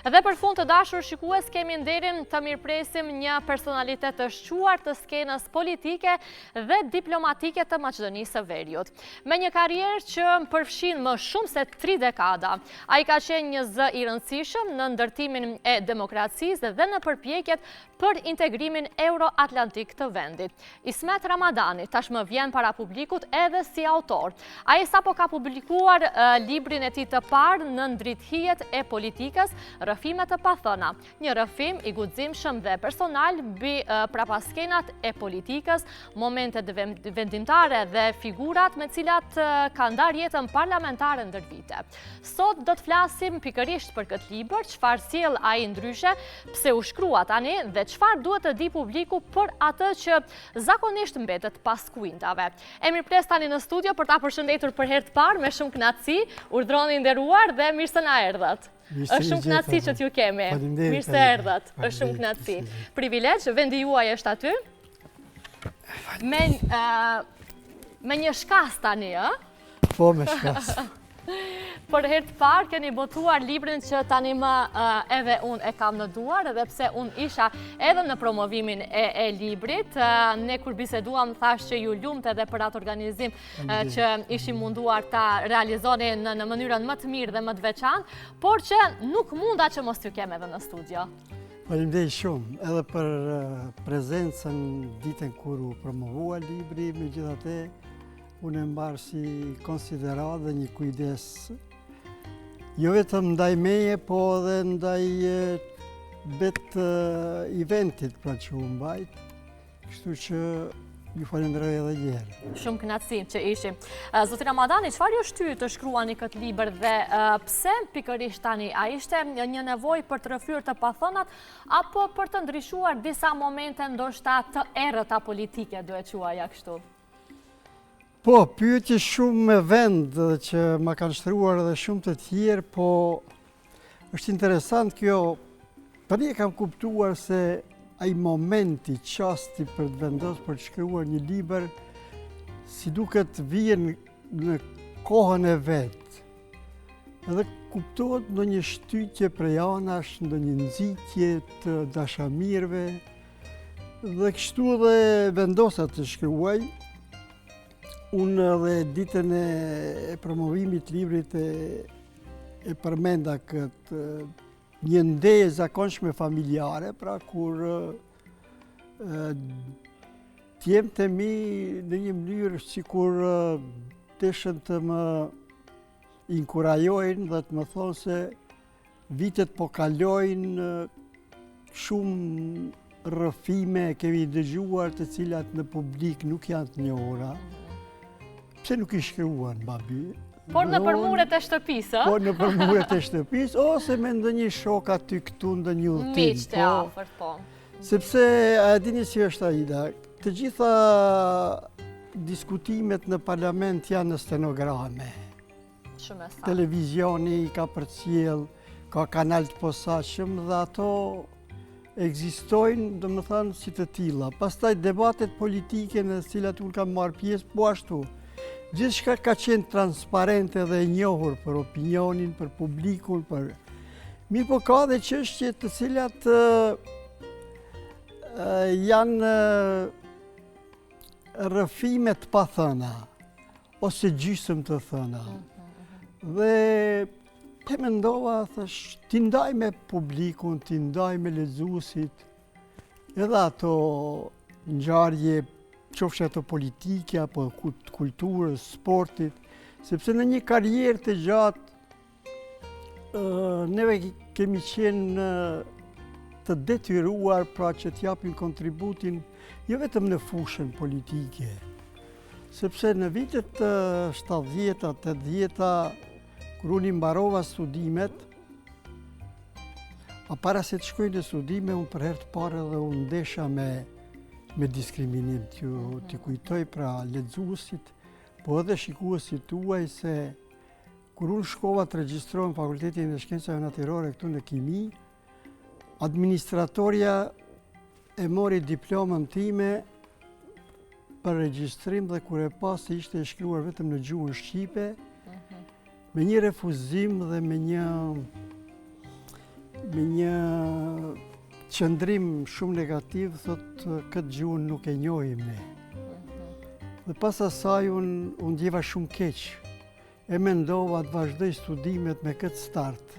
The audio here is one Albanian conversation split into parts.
Dhe për fund të dashur shikues, kemi nderin të mirëpresim një personalitet të shquar të skenës politike dhe diplomatike të Maqedonisë së Veriut. Me një karrierë që përfshin më shumë se 3 dekada, ai ka qenë një zë i rëndësishëm në ndërtimin e demokracisë dhe në përpjekjet për integrimin euro-atlantik të vendit. Ismet Ramadani tashmë vjen para publikut edhe si autor. Ai sapo ka publikuar librin e tij të parë në ndrithijet e politikës, Rrëfimet të pathëna, një rrëfim i guximshëm dhe personal mbi prapaskenat e politikës, momentet vendimtare dhe figurat me cilat ka ndar jetën parlamentare ndër vite. Sot do të flasim pikërisht për këtë libër, çfarë sjell ai ndryshe, pse u shkrua tani dhe çfarë duhet të di publiku për atë që zakonisht mbetet pas kuintave. E mirëpres tani në studio për ta përshëndetur për herë të parë me shumë kënaqësi, urdhroni nderuar dhe mirë se na erdhët. Është shumë kënaqësi që t'ju kemi. Mirë se erdhët. Është shumë kënaqësi. Privilegj, vendi juaj është aty. Me një shkas tani, ë? Po, me shkas. Për herë të parë keni botuar librin që tani më edhe unë e kam në duar, edhe pse unë isha edhe në promovimin e librit. Ne kur biseduam thash që ju lumte edhe për atë organizim që ishim munduar ta realizoni në mënyrën më të mirë dhe më të veçantë, por që nuk munda që mos t'ju kem edhe në studio. Faleminderit shumë, edhe për prezencën ditën kur u promovua libri, megjithatë unë e mbarë si konsiderat dhe një kujdes jo vetëm ndaj meje, po edhe ndaj vetë eventit pra që u mbajt, kështu që ju falenderoj edhe njerë. Shumë kënaqësi që ishim. Zoti Ramadani, çfarë ju shtyi të shkruani këtë libër dhe pse pikërisht tani? A ishte një nevojë për të rrëfyer të pathënat apo për të ndryshuar disa momente ndoshta të errëta politike, duhet quaja kështu? Po, pyetje shumë me vend që ma kanë shtruar edhe shumë të tjerë, po është interesant kjo, tani e kam kuptuar se ai momenti, qasti për të vendosur për të shkruar një libër, si duket vjen në kohën e vet. Edhe kuptohet ndonjë shtytje prej anash, ndonjë nxitje të dashamirëve, dhe kështu edhe vendosa të shkruaj. Unë edhe ditën e promovimit librit e përmenda këtë një ndeje zakonshme familjare, pra kur t'jem të mi në një mënyrë si kur deshen të më inkurajojnë dhe të më thonë se vitet po kalojnë, shumë rrëfime kemi dëgjuar të cilat në publik nuk janë të njohura. Pse nuk i shkruan, babi? Por në përmuret e shtëpisë, ë? Por në përmuret e shtëpisë, ose me ndonjë shok aty këtu ndonjë udhëtim. Miq të afërt, po. Sepse, a dini si është Aida, të gjitha diskutimet në parlament janë në stenograme. Shumë e saktë. Televizioni ka përcjell, ka kanal të posaçëm dhe ato ekzistojnë, domethënë si të tilla. Pastaj debatet politike në të cilat unë kam marrë pjesë, po ashtu. Gjithçka ka qenë transparente dhe e njohur për opinionin, për publikun, për... Mirë po ka dhe çështje të cilat janë rrëfime të pathëna, ose gjysmë të thëna. Dhe e mendova, thash, t'i ndaj me publikun, t'i ndaj me lexuesit, edhe ato ngjarje, qofshe ato politike, apo kulturës, sportit, sepse në një karrierë të gjatë, neve kemi qenë të detyruar pra që t'japim kontributin, jo vetëm në fushën politike, sepse në vitet 70-ta, 80-ta, kur unë mbarova studimet, a para se të shkoj në studime, unë për herë të parë edhe unë ndesha me diskriminim, t'ju kujtoj pra lexuesit, po edhe shikuesit tuaj se kur unë shkova të regjistrohem në Fakultetin e Shkencave Natyrore këtu në Kimi, administratorja e mori diplomën time për regjistrim dhe kur e pas se ishte e shkruar vetëm në gjuhën shqipe, me një refuzim dhe me një me një qëndrim shumë negativ, thotë këtë gjuhën nuk e njohim ne. Dhe pas asaj unë ndjeva shumë keq. E mendova të vazhdoj studimet me këtë start,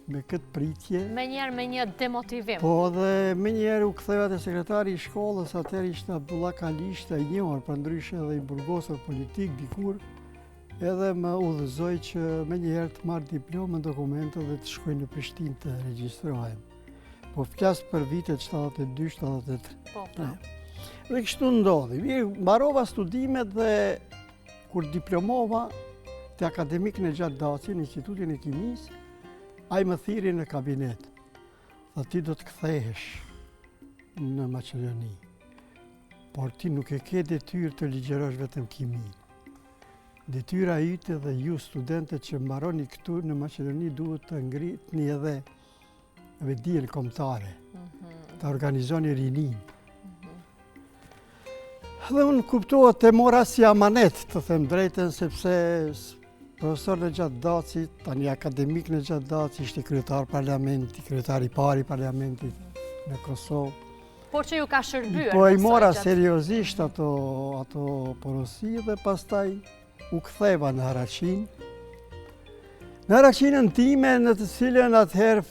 me këtë pritje. Me një demotivim. Po dhe me njerë u ktheva te sekretari i shkollës, atëherë ishte Abdullah Kalishta, i njohur, për ndryshe edhe i burgosur politik dikur, edhe më udhëzoi që me njerë të marrë diplomën, dokumente dhe të shkoj në Prishtinë të regjistrohem. Po flas për vitet 72-73. Po. Dhe kështu ndodhi. Mbarova studimet dhe kur diplomova te akademik në Gjatë Daci, në Institutin e Kimisë, ai më thiri në kabinet. Tha, ti do të kthehesh në Maqedoni, por ti nuk e ke detyrë të ligjërosh vetëm kimin. Detyra ite dhe ju studentët që mbaroni këtu në Maqedoni duhet të ngritni edhe dijen kombëtare, të organizoni rinin. Dhe unë kuptova të mora si amanet, të them drejtën, sepse profesor në Gjatë Daci, tani akademik në Gjatë Daci, ishte kryetar parlamenti, kryetar i parë i parlamentit në Kosovë. Por që ju ka shërbyer. Po i mora seriozisht ato porosi dhe pastaj u ktheva në Haraqin. Në Haraqinën time, në të cilën atëherë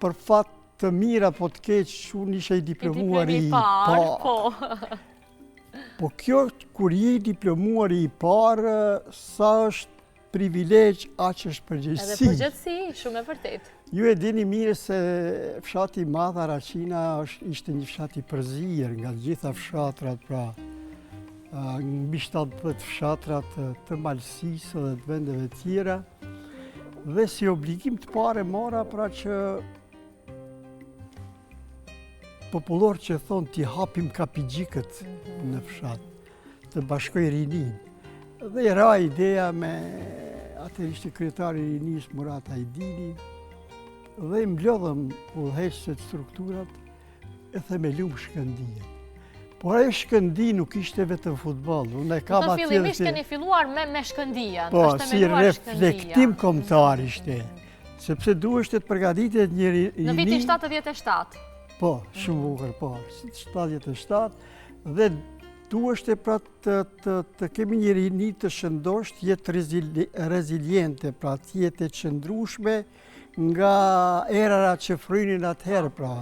për fat të mira po të keq, unë ishe i diplomuar i parë. Po kjo, kur je i diplomuar i parë, sa është privilegj, aq është përgjegjësi. Edhe përgjegjësi, shumë e vërtet. Ju e dini mirë se fshati i madh Haraqina ishte një fshat i përzier nga gjitha fshatrat, pra mbi 70 fshatrat të Malësisë dhe të vendeve tjera. Dhe si obligim të parë mora pra që popullor që thonë t'i hapim kapigjikët në fshat, të bashkoj rinin. Dhe i ra ideja me, atër ishte kryetari i rinis Murat Ajdini, dhe i mblodhëm udhëheqësit strukturat e themelum Shkëndijën. Por ajo Shkëndi nuk ishte vetëm futboll. Në fillimisht keni filluar me Shkëndijën. Po, si reflektim kombëtar ishte. Sepse duheshte të përgatitet një rini. Në vitin 77. Po, shumë bukur, po, 77. Dhe duheshte pra të kemi një rini të shëndosht, jetë reziliente, pra të jetë e qëndrueshme nga erara që frynin atëherë, pra.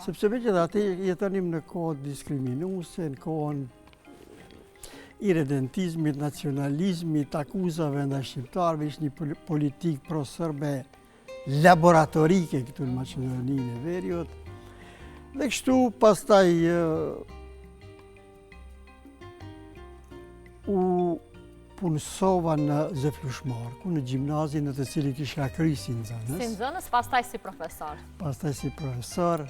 Sepse me gjithë atë jetonim në kohë diskriminuese, në kohën irredentizmit, nacionalizmit, akuzave nda shqiptarëve, ishte një politikë pro-sërbe laboratorike këtu në Maqedoninë e Veriut. Dhe kështu pastaj u punësova në Zeflushmarku, në gjimnazin në të cilin kisha kryer si nxënës. Si nxënës, pastaj si profesor. Pastaj si profesor.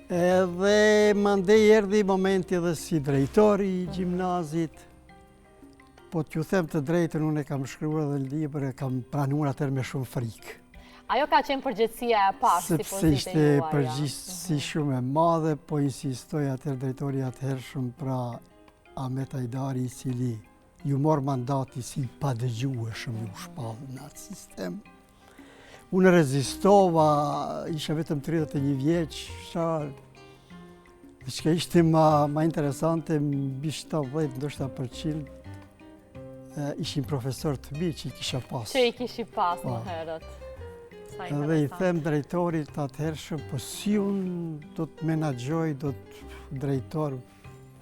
Edhe mandej erdhi momenti edhe si drejtori i gjimnazit. Po t'ju them të drejtën, unë e kam shkruar edhe në libër, e kam pranuar atëherë me shumë frikë. Ajo ka qenë përgjegjësia e parë si pozitë sepse ishte përgjegjësi shumë e madhe, po insistoi atëherë drejtori atëhershëm, pra Ahmet Hajdari, i cili ju mor mandati si padëgjueshëm, ju shpall në atë sistem. Unë rezistova, isha vetëm 31 vjeç, diçka ishte ma interesante, mbi 70 ndoshta %, ishin profesor të mi që i kisha pas. Që i kishi pas më herët. Dhe i them drejtorit atëhershëm, po si unë do të menaxhoj, do të drejtor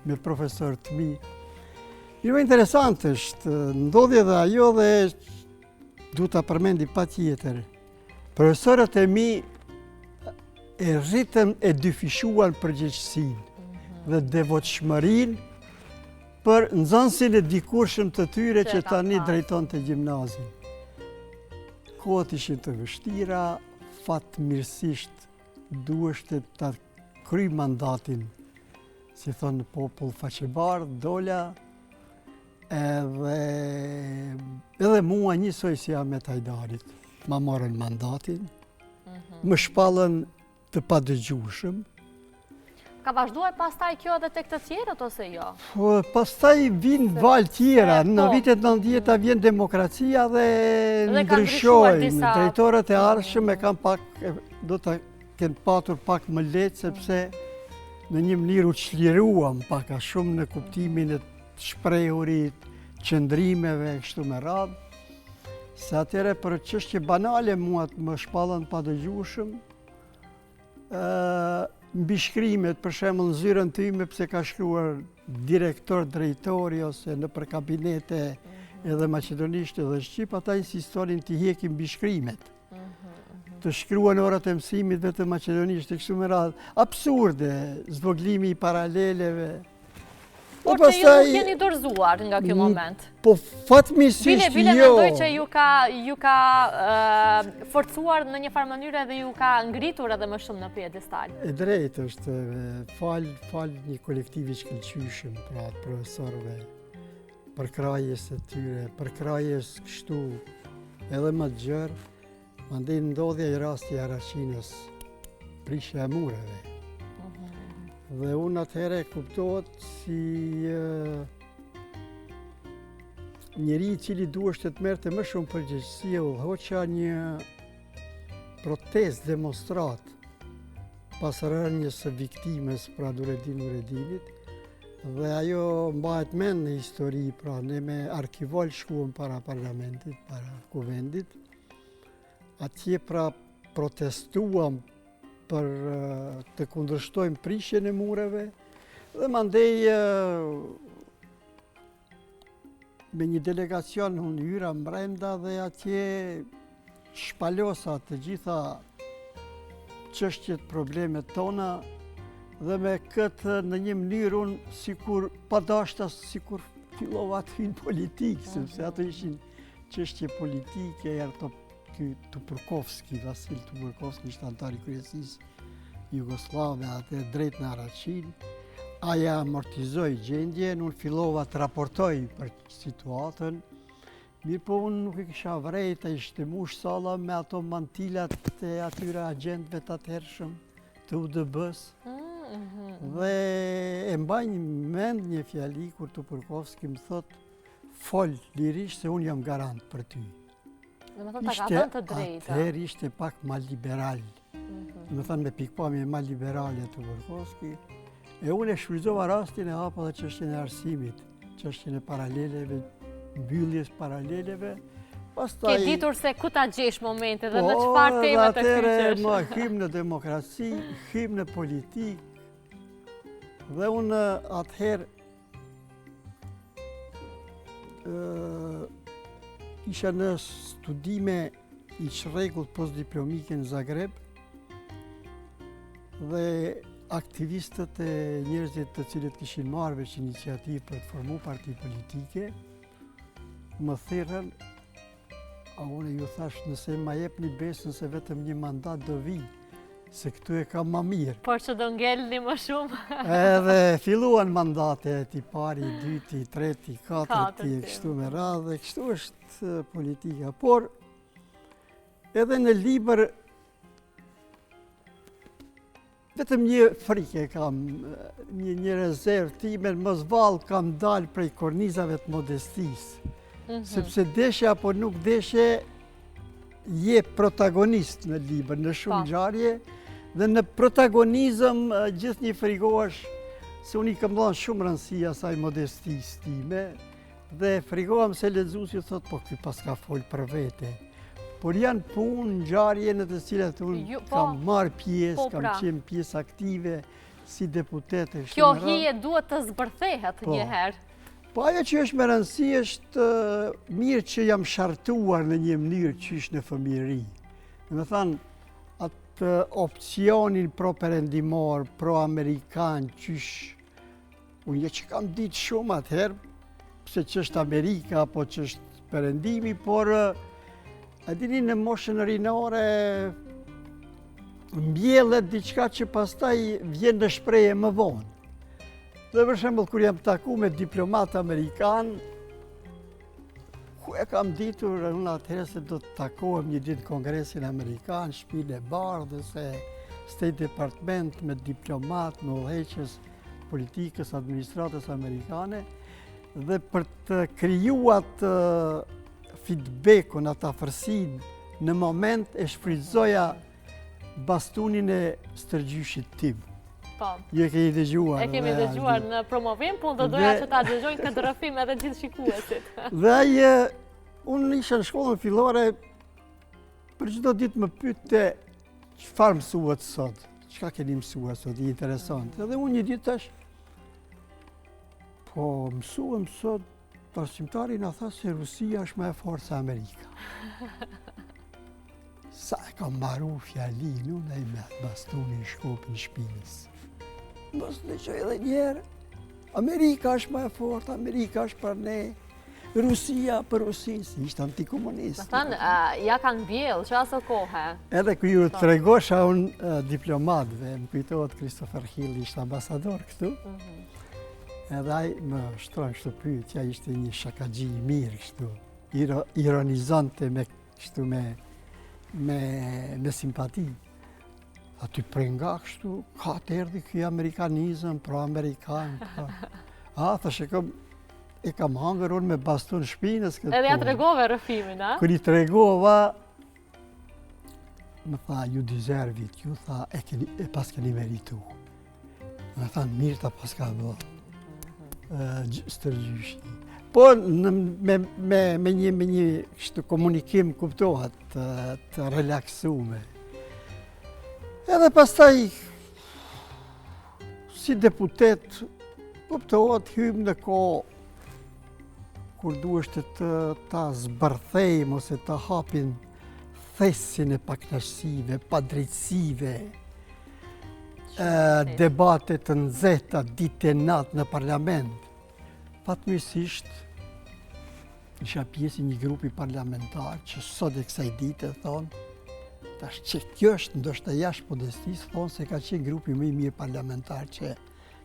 me profesor të mi. Jo interesant është, ndodhi edhe ajo dhe du ta përmendi patjetër. Profesorët e mi e rritën e dyfishuan përgjegjësinë dhe devotshmërinë për nxënësin e dikurshëm të tyre që tani drejton të gjimnazin. Kohët ishin të vështira, fatmirësisht duheshte ta kryj mandatin, si thonë në popull faqebar, dola, edhe mua njësoj si Ahmet Hajdarit. Ma morën mandatin, më shpallën të padëgjueshëm. Ka vazhduar pastaj kjo edhe tek të tjerët ose jo? Pastaj vinë valë tjera, në vitet 90 vjen demokracia dhe ndryshojnë. Drejtorët e ardhshëm e kanë pak, do të kenë patur pak më lehtë, sepse në një mënyrë u çliruam pak a shumë në kuptimin e shprehurit, qëndrimeve, kështu me radhë. Se atëre për çështje banale mua më shpallën pa dëgjueshëm, mbi shkrimet, për shembull në zyrën time pse ka shkruar direktor, drejtori ose në për kabinete edhe maqedonisht edhe shqip, ata insistonin të hekim mbi shkrimet. Të shkruan orat e mësimit vetëm maqedonisht e kështu me radhë. Absurde, zvoglimi i paraleleve. Por që ju nuk jeni dorëzuar nga kjo moment. Po fatmirësisht jo. Bile mendoj që ju ka forcuar në një farë mënyrë dhe ju ka ngritur edhe më shumë në piedestal. E drejtë është, fal një kolektivi shkëlqyshëm pra profesorëve, për krajes e tyre, për krajes kështu edhe më të gjerë, mandej ndodhja i rasti Araqinës, prishja e mureve. Dhe unë atëhere kuptohet si njeri i cili duhet të merrte më shumë përgjegjësi e udhëhoqja një protest demonstrat pas rënjes së viktimës pra Nureddinit. Dhe ajo mbahet mend në histori, pra ne me arkivol shkuam para parlamentit, para kuvendit. Atje pra protestuam për të kundërshtojmë prishjen e mureve dhe mandej me një delegacion unë hyra mbrenda dhe atje shpalosa të gjitha çështjet, problemet tona dhe me këtë në një mënyrë unë sikur padashta sikur fillova të hyj politikë, sepse ato ishin çështje politike, Tupurkovski, Vasil Tupurkovski, ishte antari kryesisë Jugoslave, atë drejt në Araqin. Aja amortizoi gjendjen, unë fillova të raportoj për situatën. Mirë po unë nuk e kisha vrejt, ishte mush salla me ato mantilat të atyre agentëve të atëhershëm të UDB-s. Dhe e mbaj mend një fjali kur Tupurkovski më thot, fol lirisht se unë jam garant për ty. Atëherë ishte pak ma liberal. Me thënë me pikpamje ma liberale Tupurkovski. E unë e shfryzova rastin e hapa dhe çështjen e arsimit, çështjen e paraleleve, mbylljes paraleleve. Ke ditur se ku ta gjesh momente dhe në çfarë tema të kyçesh. Atëherë ma hym në demokraci, hym në politikë. Dhe unë atëherë isha në studime i çrregullt postdiplomike në Zagreb dhe aktivistët e njerëzit të cilët kishin marrë veç iniciativë për të formuar parti politike më thirrën, a unë ju thash nëse ma jepni besën se vetëm një mandat do vi, se këtu e kam ma mirë. Por që do ngellni më shumë. Edhe filluan mandatet, i pari, i dyti, i treti, i katërti, e kështu me radhë, dhe kështu është politika. Por edhe në libër vetëm një frikë kam, një rezervë time, mos vallë kam dalë prej kornizave të modestisë. Sepse deshe apo nuk deshe, je protagonist në libër, në shumë ngjarje, dhe në protagonizëm gjithë një frigohesh, se unë i kam dhënë shumë rëndësi asaj modestisë time, dhe frigohem se lexuesi thot, po ky pas ka fol për vete. Por janë punë, ngjarje në të cilat unë kam marrë pjesë, kam qenë pjesë aktive si deputete. Kjo hije duhet të zbërthehet njëherë. Po ajo që është me rëndësi është mirë që jam shartuar në një mënyrë qysh në fëmijëri. Dhe me thanë, atë opcionin pro-perendimor, pro-amerikan, qysh, unë që kam ditë shumë atëherë, pse që është Amerika, apo që është perendimi, por a dini në moshën rinore mbjellet diçka që pastaj vjen në shprehje më vonë. Dhe për shembull kur jam taku me diplomat amerikan, ku e kam ditur unë atëherë se do të takohem një ditë Kongresin Amerikan, shtëpinë e bardhë, se State Department, me diplomat, me udhëheqës politikës, administratës amerikane, dhe për të krijuar atë feedbackun, atë afërsinë, në moment e shfrytëzoja bastunin e stërgjyshit tim. Po. Ju e keni dëgjuar. E kemi dëgjuar në promovim, po do doja që ta dëgjojnë këtë rrëfim edhe gjithë shikuesit. Dhe ai, unë isha në shkollën fillore, për çdo ditë më pyette çfarë mësuat sot, çka keni mësuar sot, i interesant. Edhe unë një ditë thash, po mësuam sot, arsimtari na tha se Rusia është më e fortë se Amerika. Sa e kam mbaru fjalin, unë ai me bastunin shkopin shpinës. Mos dëgjoj edhe njerë, Amerika është më e fortë, Amerika është për ne, Rusia për Rusinë, ishtë antikomunist. Më thënë, ja kanë bjellë, që asë kohë? Edhe ku ju të regosha unë diplomatëve, më kujtohet Christopher Hill, ishte ambasador këtu, edhe ai më shtrojnë kështu pyetja, ishte një shakagji i mirë kështu, ironizante me simpati. Aty prenga kështu, ka të erdhi ky amerikanizëm, pro-amerikan. Thashe e kam hangër unë me bastun shpinës këtë. Edhe ja të regove rëfimin, a? Kër i të regova, më tha, ju deserve it, ju tha, e pas keni meritu. Më tha, mirë ta pas ka bë, stërgjyshi. Po, me një kështu komunikim kuptohet, të relaksume. Edhe pastaj, si deputet, kuptohet hymë në kohë kur duhet ta zbërthejmë ose ta hapin thesin e paknaqësive, padrejtësive, debate të nxehta ditë e natë në parlament. Fatmirësisht, isha pjesë i një grupi parlamentar që sot e kësaj dite thonë, tash që kjo është ndoshta jashtë modestisë, thonë se ka qenë grupi më i mirë parlamentar që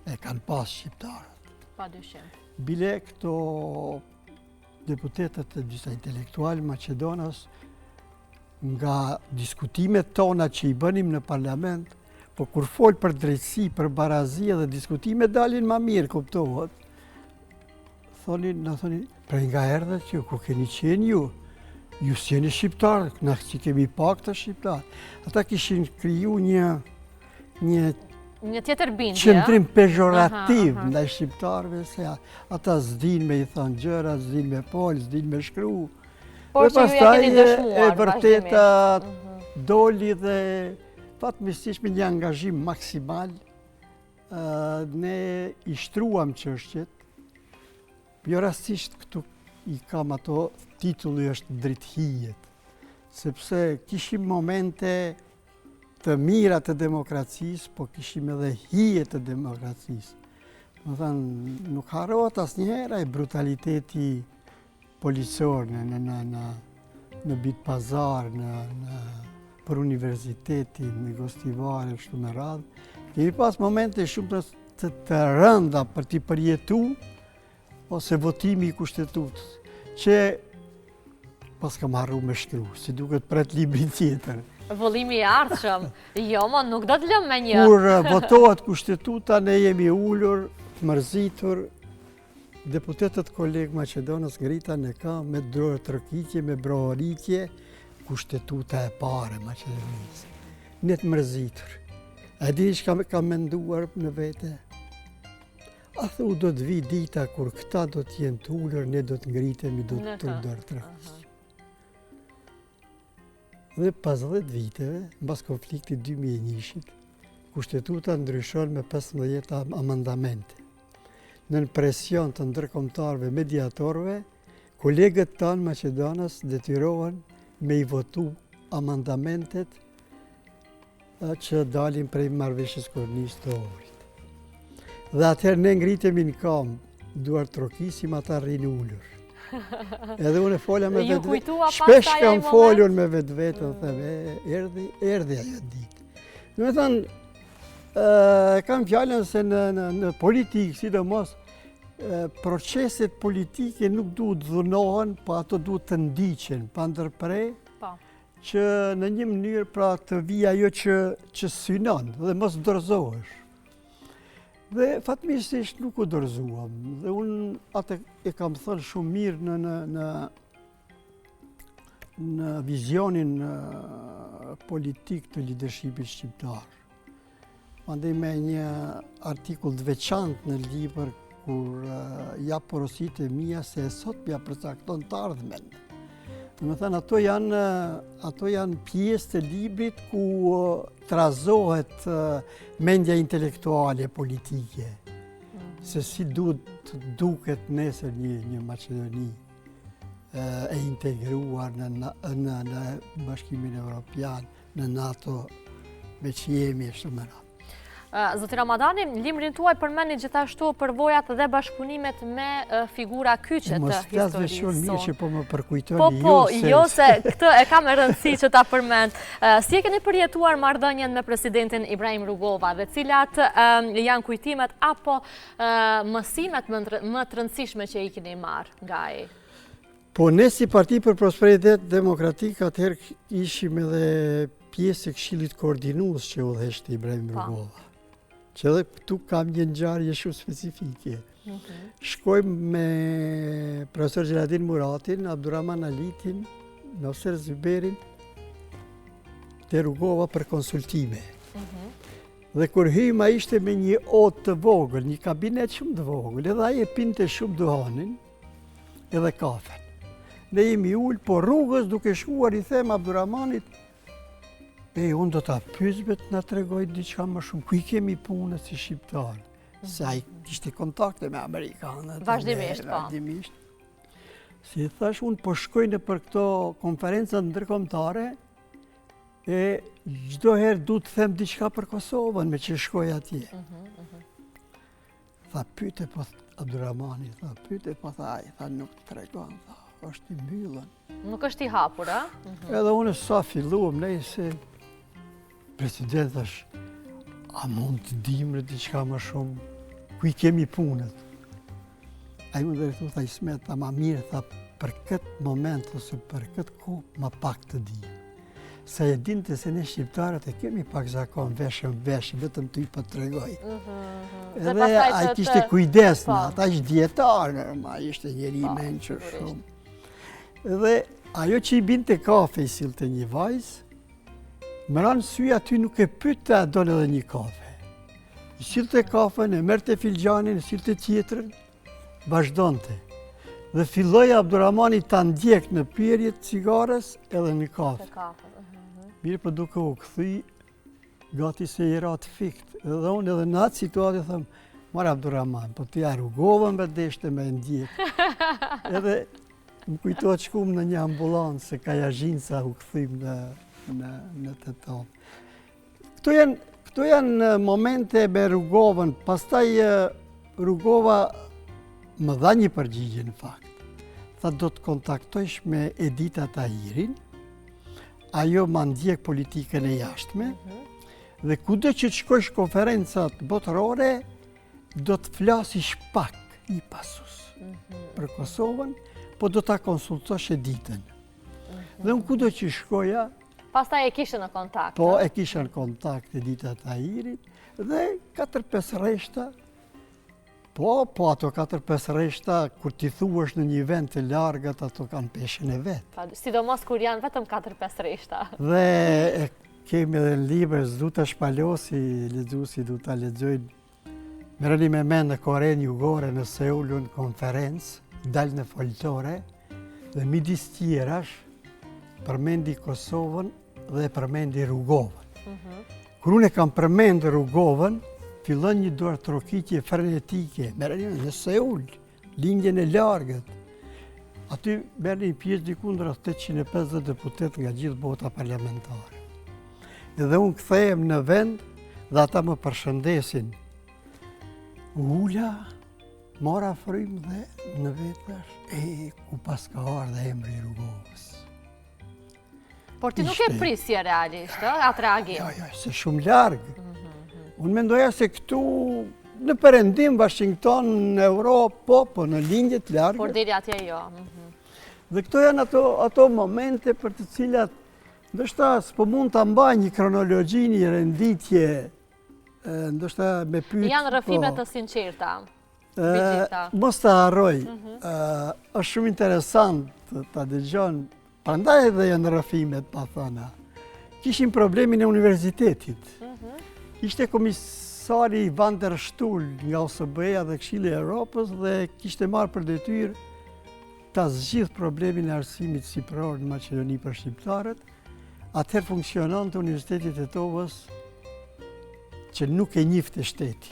e kanë pas shqiptarët. Padyshim. Bile këto deputetët e disa intelektualë Maqedonas, nga diskutimet tona që i bënim në parlament, po kur fol për drejtësi, për barazi dhe diskutimet dalin ma mirë, kuptohet. Na thonin, prej nga erdhe që ku keni qenë ju s'jeni shqiptarë, na që kemi pak të shqiptarë. Ata kishin kriju një tjetër bindje, qëndrim pejorativ ndaj shqiptarëve, se ata s'din me i thënë gjëra, s'din me pol, s'din me shkru. Por që ju ja keni dëshmuar, e vërteta doli dhe fatmirësisht me një angazhim maksimal, ne i shtruam çështjet. Jo rastisht këtu i kam ato, titulli është Drithijet, sepse kishim momente të mira të demokracisë, po kishim edhe hije të demokracisë. Më thënë, nuk harrohet asnjëherë ai brutaliteti policor në Bit Pazar, për universitetin, në Gostivare, kështu me radhë. Kemi pas momente shumë të rënda për t'i përjetu, ose votimi i kushtetutës, që pas kam harru me shkru, si duket pret librin tjetër. Vëllimi i ardhshëm, jo, mo nuk do të lëm me një. Kur votohet kushtetuta, ne jemi ullur, mërzitur, deputetët kolegë Maqedonës ngrita në kam me dorë trokitje, me brohoritje, kushtetuta e pare Maqedonisë. Ne të mërzitur. A dini që kam menduar në vete? A thu do të vi dita kur këta do t'jenë t'ullër, ne do të ngritemi, do të dorë trokitje. Dhe pas 10 viteve, mbas konfliktit 2001-shit, kushtetuta ndryshon me 15 amandamente. Në presion të ndërkombëtarëve mediatorëve, kolegët tanë Maqedonas detyrohen me i votu amandamentet që dalin prej marrëveshjes koronisë të Ohrit. Dhe atëherë ne ngritemi në kam, duar trokisim ata rrinë ullur. Edhe unë e folja me vetë, shpesh kam folur me vetë, erdhi ajo ditë. Në me thënë, kam fjallën se në politikë, sidomos, proceset politike nuk duhet dhunohen, po ato duhet të ndiqen, pa ndërprej, që në një mënyrë pra të vijë ajo që synon dhe mos dorëzohesh. Dhe fatmirësisht nuk u dorëzuam. Dhe unë atë e kam thënë shumë mirë në vizionin politik të leadershipit shqiptar. Mandej me një artikull të veçantë në libër kur ja porosit e mia se sot mja përcakton të ardhmen. Dhe me thënë, ato janë pjesë të librit ku trazohet mendja intelektuale politike, se si duhet duket nesër një Maqedoni e integruar në Bashkimin Evropian, në NATO, me që jemi e shumë më ratë. Zoti Ramadani, limrin tuaj përmeni gjithashtu përvojat dhe bashkëpunimet me figura kyçe të historisë. Mos flasë shumë mirë që po më përkujtoni jo se këtë e kam e rëndësi që ta përmend. Si e keni përjetuar marrëdhënien me presidentin Ibrahim Rugova dhe cilat janë kujtimet apo mësimet më të rëndësishme që i keni marrë nga ai? Po ne si Parti për Prosperitet Demokratik atëherë ishim edhe pjesë e Këshillit Koordinues që udhëheqte Ibrahim Rugova. Që edhe këtu kam një ngjarje shumë specifike. Shkojmë me profesor Gjeladin Muratin, Abdurrahman Alitin, Noser Zyberin, te Rugova për konsultime. Dhe kur hyma ishte me një otë të vogël, një kabinet shumë të vogël, edhe ai e pinte shumë duhanin edhe kafen. Ne jemi ullë, po rrugës duke shkuar i them Abdurrahmanit, unë do t'a pyesbet nga tregoj diçka më shumë, ku i kemi punët si shqiptarë, se ai kishte kontakte me Amerikanët. Vazhdimisht. Si thash, unë po shkoj në për këto konferencat ndërkombëtare, e çdo herë du të them diçka për Kosovën me që shkoj atje. Tha pyete po Abdurrahmani, tha pyete po ai, tha nuk të tregon, tha, është i mbyllën. Nuk është i hapur, a? Edhe unë sa filluam ne se president thash, a mund të dimre diçka më shumë, ku i kemi punët? Ai më drejtu tha Ismet, tha ma mirë, tha për këtë moment ose për këtë kohë ma pak të di. Sa e dinte se ne shqiptarët e kemi pak zakon veshëm, vetëm të i po të tregoj. Edhe ai kishte kujdes në, ata ishte dietar, normal, ishte njeri i mençur shumë. Edhe ajo që i binte kafe i sillte një vajzë, më ranë sy aty nuk e pyette a don edhe një kafe. I sillte kafen, e merrte filxhanin, e sillte tjetrën, vazhdonte. Dhe filloi Abdurrahmani ta ndjek në pirjet cigares edhe në kafe. Mirë për duke u kthy, gati se i ra të fikt. Edhe unë edhe në atë situatë thëm, marë Abdurrahman, po t'ja Rugovën me deshte me ndjek. Edhe më kujtohet shkum në një ambulancë se ka jazhin sa u kthym në të tonë. Këto janë momente me Rugovën, pastaj Rugova më dha një përgjigje në fakt. Tha do të kontaktojsh me Edita Tahirin, ajo ma ndjek politikën e jashtme, dhe kudo që të shkojsh konferencat botërore, do të flasish pak një pasus për Kosovën, po do ta konsultosh Editën. Dhe unë kudo që shkoja... Pastaj e kishe në kontakt. Po, e kishe në kontakt Edita Tahirit, dhe 4-5 reshta, po ato 4-5 reshta, kur ti thuash në një vend të largët, ato kanë peshen e vetë. Sidomos kur janë vetëm 4-5 reshta. Dhe kemi edhe në libër, s'du të shpalosi, lexuesi du të lexojnë. Merrni me mend në Korenë Jugore në Seul në konferencë, dalë në foltore, dhe midis tjerash, përmendi Kosovën dhe përmendi Rugovën. Kur unë e kam përmendur Rugovën, fillon një duar trokitje frenetike, merrni në Seul, lindjen e largët. Aty merrni pjesë diku rreth 850 deputet nga gjithë bota parlamentare. Edhe unë kthehem në vend dhe ata më përshëndesin. Ula, mora frym dhe në vetësh, ku pas ka ardhe emri i Rugovës. Por ti nuk e prisje realisht, atë reagim? Jo, se shumë largë. Unë mendoja se këtu në perëndim, Washington, në Europë, po në lindjet largë. Por deri atje jo. Dhe këto janë ato momente për të cilat Ndoshta s'po mund ta mbaj një kronologji, një renditje, ndoshta me pyet. Janë rrëfime të sinqerta. Brigjita. Mos ta harroj. Është shumë interesant ta dëgjon. Prandaj edhe janë rrëfimet, pa thëna. Kishim problemin e universitetit. Ishte komisari Van der Stuhl nga OSBE-ja dhe Këshilli i Evropës dhe kishte marrë për detyrë ta zgjidh problemin e arsimit shqiptar në Maqedoni për shqiptarët. Atëherë funksiononte Universiteti i Tetovës që nuk e njifte shteti.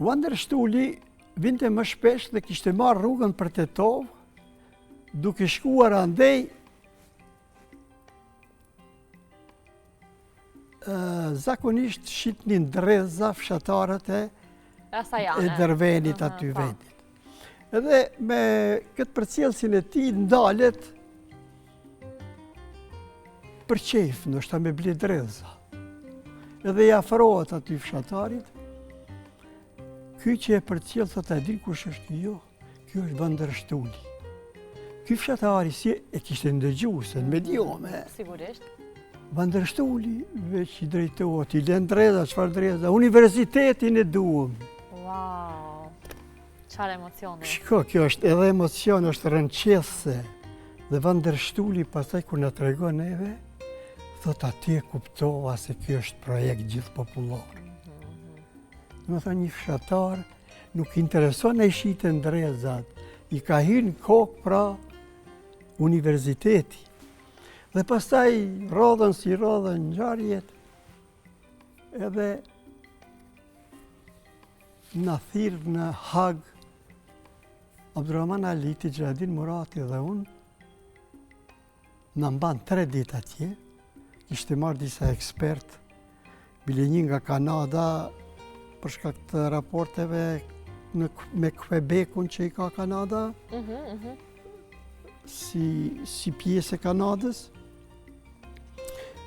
Van der Stuhli vinte më shpesh dhe kishte marrë rrugën për Tetovë, duke shkuar andej zakonisht shitnin dreza fshatarët e Dervenit aty vendit. Edhe me këtë përcjellësin e tij ndalet për qejf, ndoshta me ble dreza. Edhe i afrohet aty fshatarit. Ky që e përcjell thot a din kush është ky? Jo, ky është Van der Stuhli. Ky fshatari si e kishte ndëgjuar se në mediume. Sigurisht. Van der Stuhli veç i drejtohet, i lën dreza, çfarë dreza? Universitetin e duam. Wow. Çfarë emocioni. Shiko, kjo është edhe emocion, është rënqethse. Dhe Van der Stuhli pastaj kur na tregon neve, thot aty e kuptova se ky është projekt gjithpopullor. Do të thonë një fshatar nuk intereson e shiten drezat, i ka hyrë në kokë pra universiteti. Dhe pastaj rodhen si rodhen ngjarjet, edhe na thirr në Hag Abdurrahman Aliti, Xheladin Murati dhe unë, na mban 3 ditë atje, kishte marrë disa ekspert, bile një nga Kanada, për shkak të raporteve me Quebecun që i ka Kanada, si pjesë e Kanadës.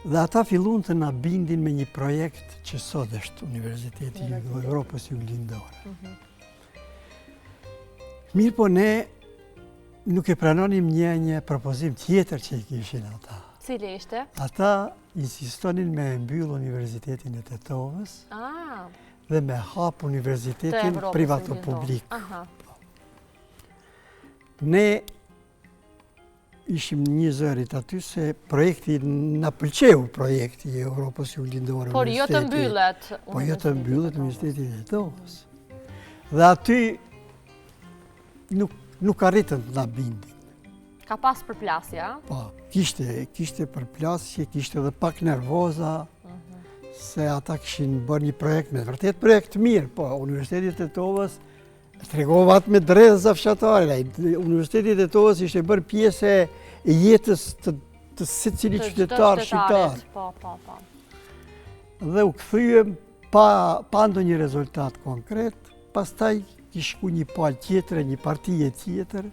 Dhe ata fillun të na bindin me një projekt që sot është Universiteti i Evropës Juglindore. Mirë po ne nuk e pranonim një propozim tjetër që i kishin ata. Cili ishte? Ata insistonin me mbyll Universitetin e Tetovës dhe me hap Universitetin privato-publik. Ne ishim një zërit aty se projekti na pëlqeu, projekti i Evropës Juglindore. Por jo të mbyllet. Po jo të mbyllet Universiteti i Tetovës. Dhe aty nuk arritën të na bindin. Ka pas përplasja? Po, kishte përplasje, kishte edhe pak nervoza, se ata kishin bërë një projekt me vërtet projekt mirë, po Universiteti i Tetovës tregova atë me dreza fshatare. Universiteti i Tetovës ishte bërë pjesë e jetës të secilit qytetar shqiptar. Dhe u kthyem pa ndonjë rezultat konkret, pastaj kishku një palë tjetër, një partije tjetër,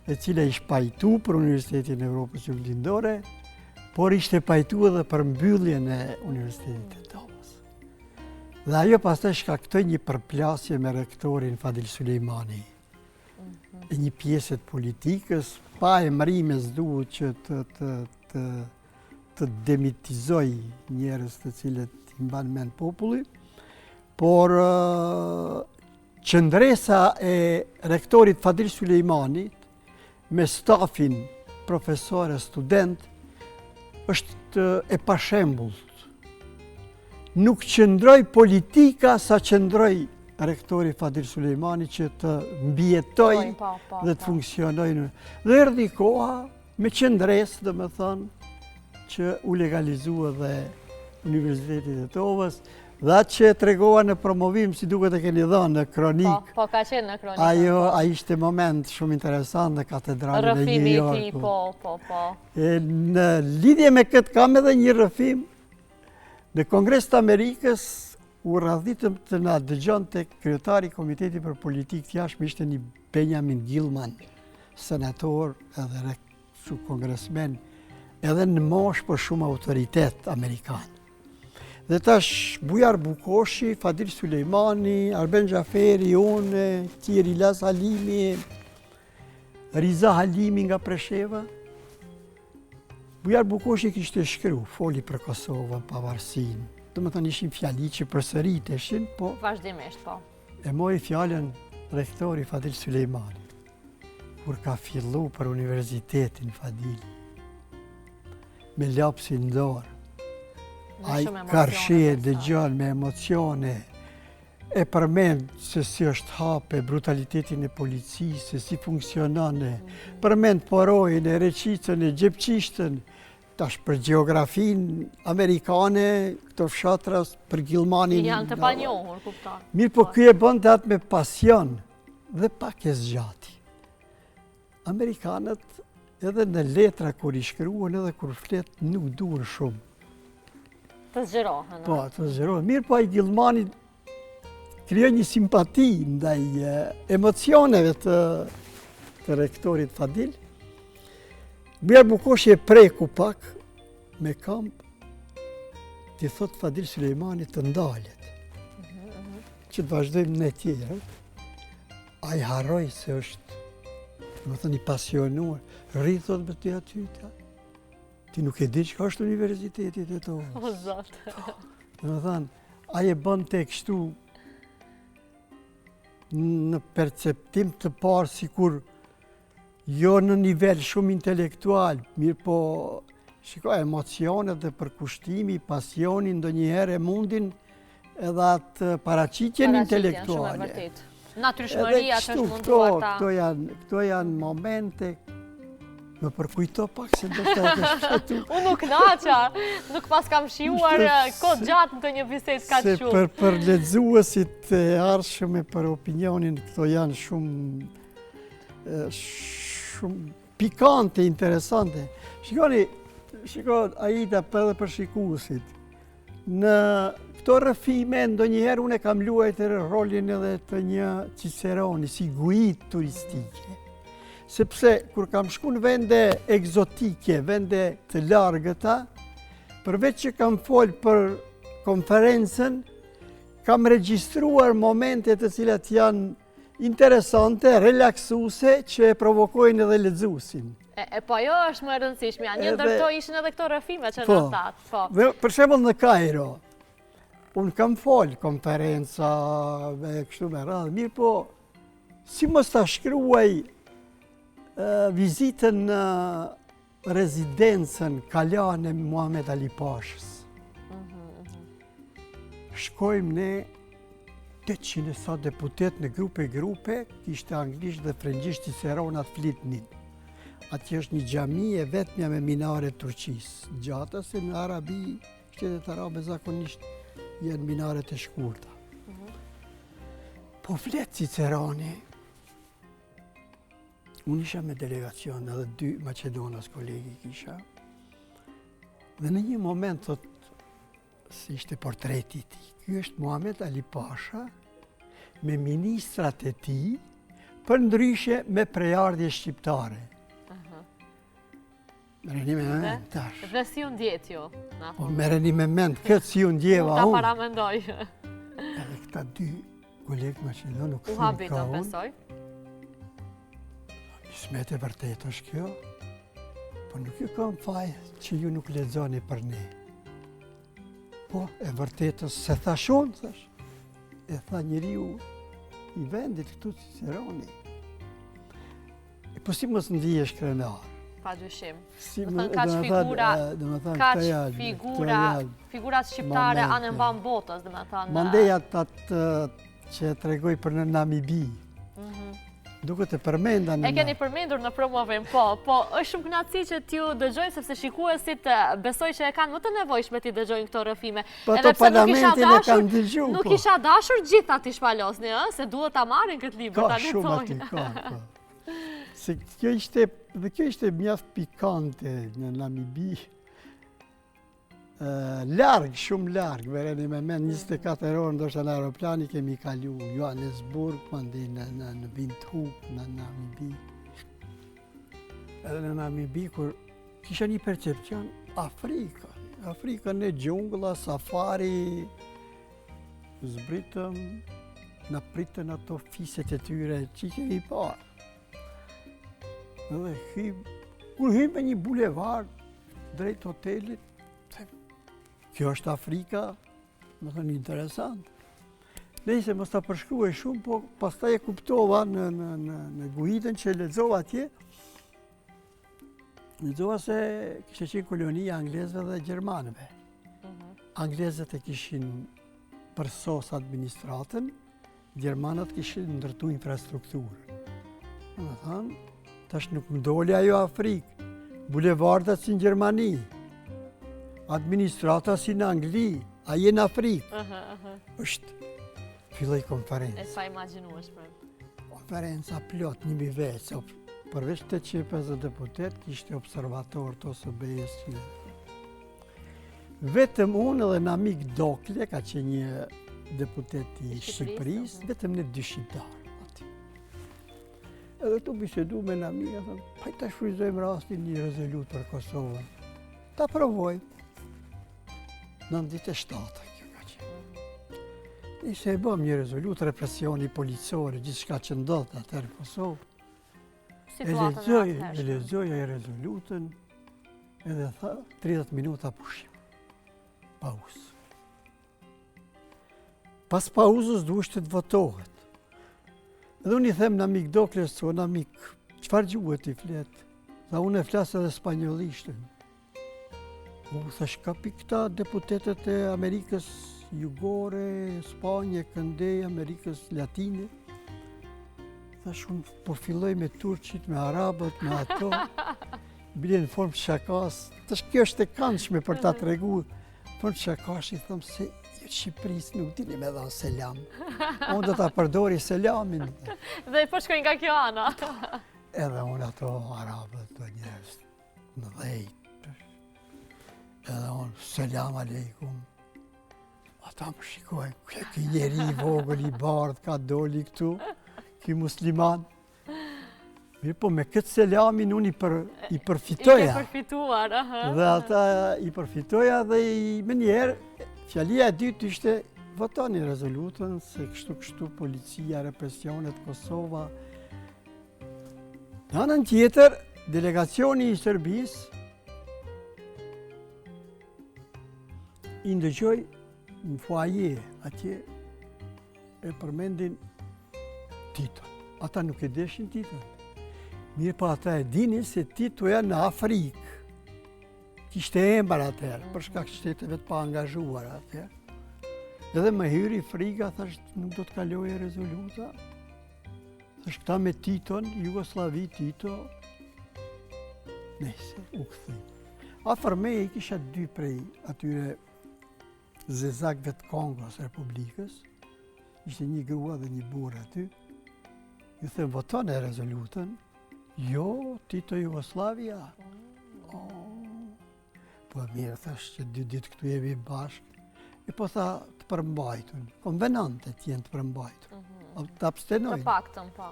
e cila ishte pajtu për Universitetin e Evropës Juglindore, por ishte pajtu edhe për mbylljen e Universitetit të Tetovës. Dhe ajo pastaj shkaktoi një përplasje me rektorin Fadil Sulejmani. E një pjesë të politikës, pa emrime s'duhet që të demitizoj njerëz të cilët i mban mend populli, por qëndresa e rektorit Fadil Sulejmanit me stafin profesor e student është e pashembullt. Nuk qëndroi politika sa qëndroi rektori Fadil Sulejmani që të mbjetoj dhe të funksionoj. Dhe erdhi koha me qëndresë, dhe me thënë, që u legalizua dhe Universiteti i Tetovës, dhe atë që tregova në promovim, si duket e keni dhënë në kronik. Po, ka qenë në kronik. A ishte moment shumë interesant në katedralin e New York. Po. Në lidhje me këtë kam edhe një rrëfim. Në Kongres të Amerikës u radhitëm të na dëgjon të kryetari i Komitetit për Politikë të Jashtme, ishte një Benjamin Gilman, senator edhe kongresmen, edhe në moshë për shumë autoritet amerikan. Dhe tash Bujar Bukoshi, Fadil Sulejmani, Arben Xhaferi, unë, Thierry Las Halimi, Riza Halimi nga Presheva, Bujar Bukoshi kishte shkru, foli për Kosovën, pavarësinë. Do më thënë ishin fjali që përsëriteshin, po Vazhdimisht, po. e mori fjallën rektori Fadil Sulejmani, kur ka fillu për universitetin Fadil, me lapsin dorë, ai karshe dëgjon me emocione, e përmend se si është hape, brutalitetin e policisë, se si funksionane, përmend porojën e reqicën e gjepqishtën, tash për geografin amerikane, këto fshatras për Gilmanin. Janë të panjohur, kupton. Mirë, po ky e bën të atë me pasion dhe pak e zgjati. Amerikanët edhe në letra kur i shkruan edhe kur flet nuk duan shumë. Të zgjerohen. Po, të zgjerohen. Mirë, po ai Gilmani krijon një simpati ndaj emocioneve të rektorit Fadil. Bujar Bukoshi e preku pak me kamp, ti thot Fadil Sulejmani të ndalet, që të vazhdojmë ne tjerë. Ai harroi se është, do të thënë, i pasionuar, rrithot me ty aty. Ti nuk e di çka është universiteti tetovës. O zot. Do të thënë, ai e bën te kështu në perceptim të parë sikur jo në nivel shumë intelektual, mirë po shiko emocionet dhe përkushtimi, pasioni ndonjëherë e mundin edhe atë paraqitjen intelektuale. Natyrshmëria që është munduar ta. Këto janë momente, më përkujto pak se do të shtu. Unë nuk naqa, nuk pas kam shiuar kohë gjatë në të një bisedë ka Se shumë. për lexuesit e ardhshëm e për opinionin, këto janë shumë pikante, interesante. Shiko, Aida, edhe për shikuesit. Në këto rrëfime, ndonjëherë unë e kam luajtur rolin edhe të një Ciceroni, si guid turistike. Sepse, kur kam shku në vende egzotike, vende të largëta, përveç që kam folë për konferencën, kam regjistruar momente të cilat janë interesante, relaksuse, që provokojnë edhe lexuesin. Po ajo është më e rëndësishme, një ndër to ishin edhe këto rrëfime që në thatë. Po. Për shembull në Kairo, unë kam folë konferenca, kështu me radhë, mirë po, si mos ta shkruaj vizitën në rezidencën kalane Muhamet Ali Pashës. Shkojmë ne 800 sa deputet në grupe, kishte anglisht dhe frëngjisht Ciceronat flitnin. Atje është një xhami e vetmja me minare turqisë, gjata se në Arabi, shtetet arabe zakonisht janë minaret e shkurta. Po flet Ciceroni. Unë isha me delegacion, edhe 2 Macedonas kolegi kisha. Dhe në një moment thot, si ishte portreti ti, ky është Muhamet Ali Pasha me ministrat e tij, për ndryshe me prejardhje shqiptare. Merreni me mend tash. Dhe si unë ndjet jo? Po merreni me mend, këtë si unë ndjeva unë. Ta paramendoj. Edhe këta 2 kolegë Macedonë nuk U habitën, besoj. Smet e vërtet është kjo, po nuk ju kam faj që ju nuk lexoni për ne. Po, e vërtetës se thashon, thash, e tha njeriu i vendit këtu Ciceroni. Po si mos ndihesh krenar? Pa dyshim. Më Kaq figurat shqiptare anë mban botës, domethënë. Mandej atë që tregoj për në Namibi. Duke të përmenda në... E keni përmendur në promovim, po është shumë kënaqësi që t'ju dëgjojnë, sepse shikuesit besoj që e kanë më të nevojshme t'i dëgjojnë këto rrëfime. Po të parlamentin e kanë dëgju, po. Nuk isha dashur gjitha t'i shpalosni, se duhet ta marrin këtë libër, ta lexojnë. Ka shumë aty, ka. Se kjo ishte mjaft pikante në Namibi. Larg, shumë larg, merreni me mend 24 orë ndoshta në aeroplani kemi kalu Johannesburg, mandej në Windhoek, në Namibi. Edhe në Namibi, kur kisha një percepcion Afrika në gjungla, safari, zbritëm, në pritën ato fiset e tyre që kemi parë. Edhe kur hymë me një bulevard, drejt hotelit, kjo është Afrika, më thënë interesant. Nëse mos ta përshkruaj shumë, po pastaj e kuptova në guidën që lexova atje. Lexova se kishte qenë kolonia anglezëve dhe gjermanëve. Anglezët e kishin përsos administratën, gjermanët kishin ndërtu infrastrukturë. Më thënë, tash nuk më doli ajo Afrikë, bulevardat si në Gjermani, administrata si në Angli, a je në Afrikë. Është, filloi konferencë. E sa imagjinueshme. Konferenca plot 1000 veç, përveç 850 deputet, kishte observator të OSBE-s që vetëm unë dhe në amik Dokle, ka që një deputet i Shqipërisë, vetëm në 2 shqiptarë aty. Edhe tu bisedu me në amik, e thëmë, hajtë ta shfryzojmë rastin një rezolut për Kosovën. Ta provoj. 97 kjo ka qenë. Nise e bëm një rezolut, represioni policori, gjithë shka që ndodhë atër në Kosovë. E lexoj e rezolutën, edhe tha 30 minuta pushim. Pauzë. Pas pauzës duhet të votohet. Edhe unë i them në amik Dokles, o në amik, qëfar gjuhët i fletë? Tha unë e flasë edhe spanjollishtën. Thash ka këta deputetet e Amerikës Jugore, Spanje, Këndej, Amerikës Latine. Thash unë po filloj me turqit, me arabët, me ato. Bile në formë shakas. Tash kjo është e këndshme për ta tregu. Formë shakash i thëmë se Shqipërisë nuk dini me dha selam. Unë do ta përdori selamin. Dhe po shkojnë nga kjo ana. Edhe unë ato arabët, të njerëz në dhejt. Edhe unë, selam aleikum. Ata më shikojnë, kë njeri i vogël i bardh ka doli këtu, ky musliman. Mirë po me këtë selamin unë i përfitoja. I ke përfituar, Dhe ata i përfitoja dhe me njerë, fjalia e dytë ishte votoni rezolutën se kështu policia, represionet, Kosova. Në anën tjetër, delegacioni i Serbisë i ndëgjoj në foaje, atje e përmendin Titon. Ata nuk e deshin Titon. Mirë pa ata e dinin se Titoja në Afrikë. Kishte emër atëherë, për shkak shteteve të pa angazhuar atëherë. Edhe më hyri frika, thash nuk do të kalojë rezoluta. Thash këta me Titon, Jugoslavi, Tito, nese, u këthim. Afër meje i kisha 2 prej atyre zezakve të Kongos Republikës. Ishte një grua dhe një burrë aty. Ju them voton e rezolutën. Jo, Tito Jugoslavia. Po mirë, thash që 2 ditë këtu jemi bashkë. E po tha të përmbajtun. Konvenantet jenë të përmbajtun. Të abstenojnë. Të paktën, po.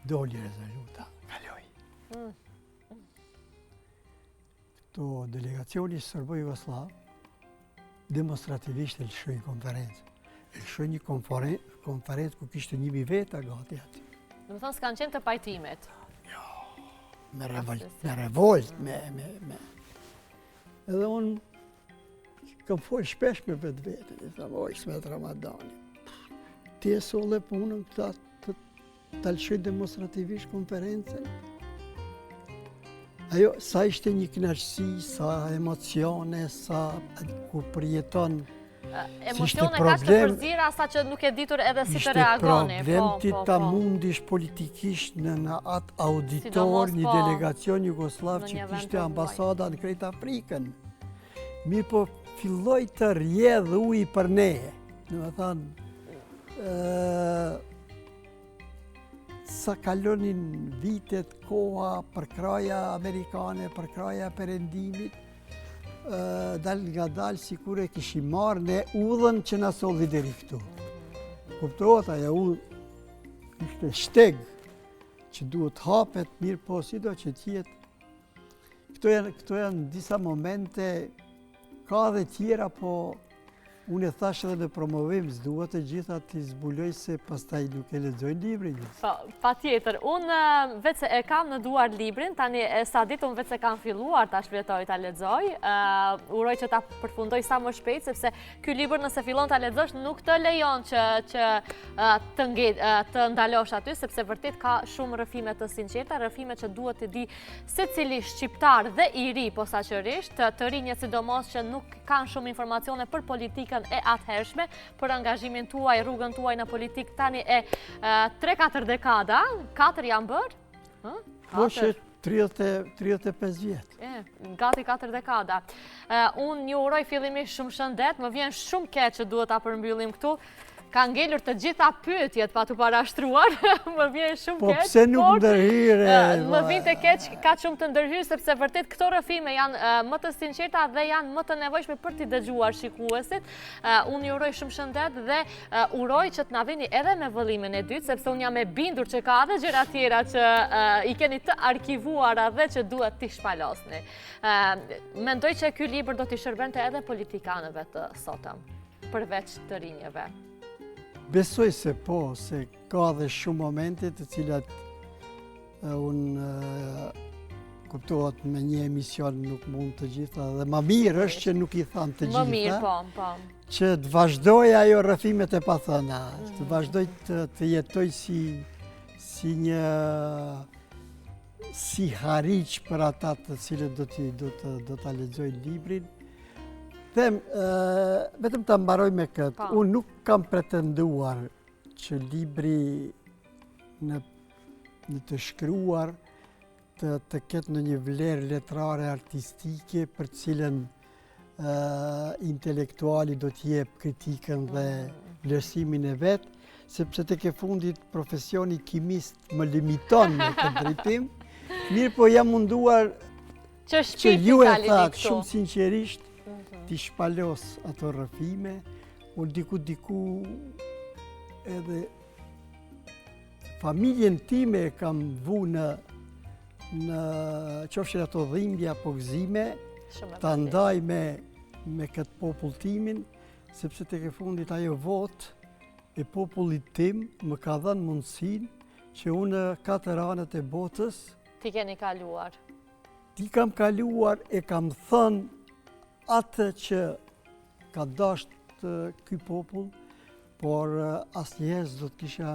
Doli rezoluta, kaloj. Këto delegacioni Serbo-Jugoslav demonstrativisht e lëshojnë konferencë. E lëshojnë një konferencë ku kishte 1000 veta gati aty. Dhe më thonë s'kanë qenë të pajtimet. Jo, me revolt, Edhe unë kam folë shpesh me vetë vetën, i thamë, oj, Smet Ramadani. Ti e solle punën këta të lëshoj demonstrativisht konferencën. Ajo, sa ishte një knaqësi, sa emocione, sa kur përjeton. Emocione ka që të përzira, sa që nuk e ditur edhe si të reagoni. Ishte problem ti ta mundish politikisht në atë auditor një delegacion Jugoslav që kishte ambasada në krejt Afrikën. Mirë po filloj të rjedhë uji për ne. Në me thanë, sa kalonin vitet, koha, përkraja amerikane, përkraja perëndimit, dal nga dal si kur e kishim marrë ne udhën që na solli deri këtu. Kuptohet, aja udhë ishte shteg që duhet hapet, mirë po si do që tjetë. Këto janë disa momente, ka dhe tjera, po Unë e thash edhe në promovim, s'dua të gjitha t'i zbuloj se pastaj nuk e lexojnë librin. Pa tjetër, unë vetë se e kam në duar librin, tani sa ditë unë vetë se kam filluar ta shpjetoj ta lexoj, uroj që ta përfundoj sa më shpejt, sepse ky libër nëse fillon ta lexosh nuk të lejon që të ndalosh aty, sepse vërtet ka shumë rrëfime të sinqerta, rrëfime që duhet të di secili shqiptar dhe i ri posaçërisht, të rinjët sidomos që nuk kanë shumë informacione për politikën e atëhershme, për angazhimin tuaj, rrugën tuaj në politikë, tani e 3-4 dekada, 4 janë bërë? Po që 35 vjetë. Gati 4 dekada. Unë një uroj fillimisht shumë shëndet, më vjen shumë keq që duhet ta përmbyllim këtu. Ka ngellur të gjitha pyetjet pa të parashtruar, më vjen shumë keq. Po pse nuk ndërhyre? Më vjen të keq ka shumë të ndërhyrë, sepse vërtet këto rrëfime janë më të sinqerta dhe janë më të nevojshme për t'i dëgjuar shikuesit. Unë ju uroj shumë shëndet dhe uroj që të na vini edhe me vëllimin e dytë, sepse unë jam e bindur që ka edhe gjëra tjera që i keni të arkivuara dhe që duhet t'i shpalosni. Mendoj që ky libër do t'i shërbente edhe politikanëve të sotëm, përveç të rinjeve. Besoj se po, se ka dhe shumë momente të cilat unë kuptohet me një emision nuk mund të gjitha dhe më mirë është që nuk i thamë të gjitha. Më mirë, po. Që të vazhdoj ajo rrëfimet e pathëna, të vazhdoj të jetoj si hariq për ata të cilët do ta lexojnë librin. Vetëm ta mbaroj me këtë, unë nuk kam pretenduar që libri në të shkruar të ketë në një vlerë letrare artistike për cilën intelektuali do t'jep kritikën dhe vlerësimin e vetë, sepse tek e fundit profesioni kimist më limiton në këtë drejtim, mirë po jam munduar që ju e thatë shumë sinqerisht t'i shpalos ato rrëfime, unë diku edhe familjen time e kam vu në qofshin ato dhimbje apo gëzime, ta ndaj me këtë popull timin, sepse tek e fundit ajo votë e popullit tim më ka dhënë mundësinë që unë 4 anët e botës ti keni kaluar. Ti kam kaluar e kam thënë atë që ka dashur ky popull, por asnjëherë s'do të kisha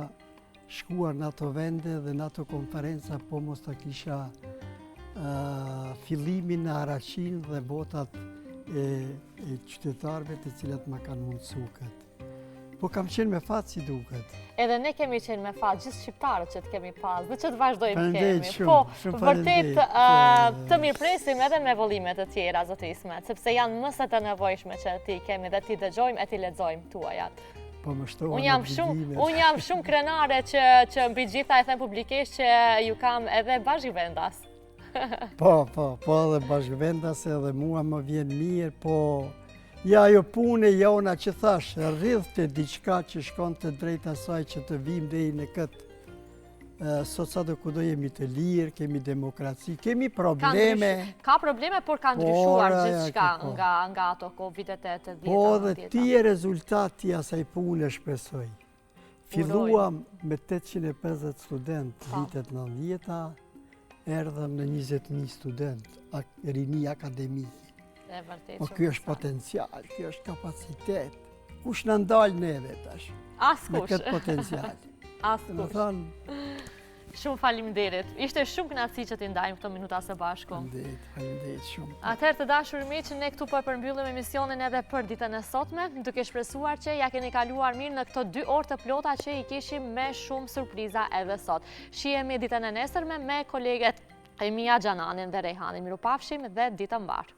shkuar në ato vende dhe në ato konferenca, po mos ta kisha fillimin në Araqin dhe votat e qytetarëve të cilat më kanë mundësuar këtë. Po kam qenë me fat si duket. Edhe ne kemi qenë me fat, gjithë shqiptarët që të kemi pas dhe që të vazhdojmë kemi. Po, vërtet të mirëpresim edhe me vëllime të tjera, zoti Ismet, sepse janë më se të nevojshme që ti kemi dhe ti dëgjojmë e ti lexojmë tuajat. Po më shtohen Unë jam shumë krenare që mbi gjitha e them publikisht që ju kam edhe bashkëvendas. Po edhe bashkëvendas edhe mua më vjen mirë, po ja ajo punë jona që thash, rridhte diçka që shkon të drejt asaj që të vim deri në këtë. Sot sa do kudo jemi të lirë, kemi demokraci, kemi probleme. Ka probleme, por ka ndryshuar gjithçka nga ato vitet e 80. Po dhe ti e rezultati asaj pune shpresoj. Filluam me 850 student vitet 90-ta, erdhëm në 20.000 student, rini akademike. Po kjo është potencial, kjo është kapacitet. Kush në ndalë neve tash? Askush. Me këtë potencial. Askush. Shumë faleminderit. Ishte shumë kënaqësi që t'i ndajmë këto minuta së bashku. Faleminderit shumë. Atëherë të dashur miq, ne këtu po përmbyllim emisionin edhe për ditën e sotme, duke shpresuar që ja keni kaluar mirë në këto 2 orë të plota që i kishim me shumë surpriza edhe sot. Shihemi ditën e nesërme me koleget Emia Xhananin dhe Rejhanin. Mirupafshim dhe ditë mbar.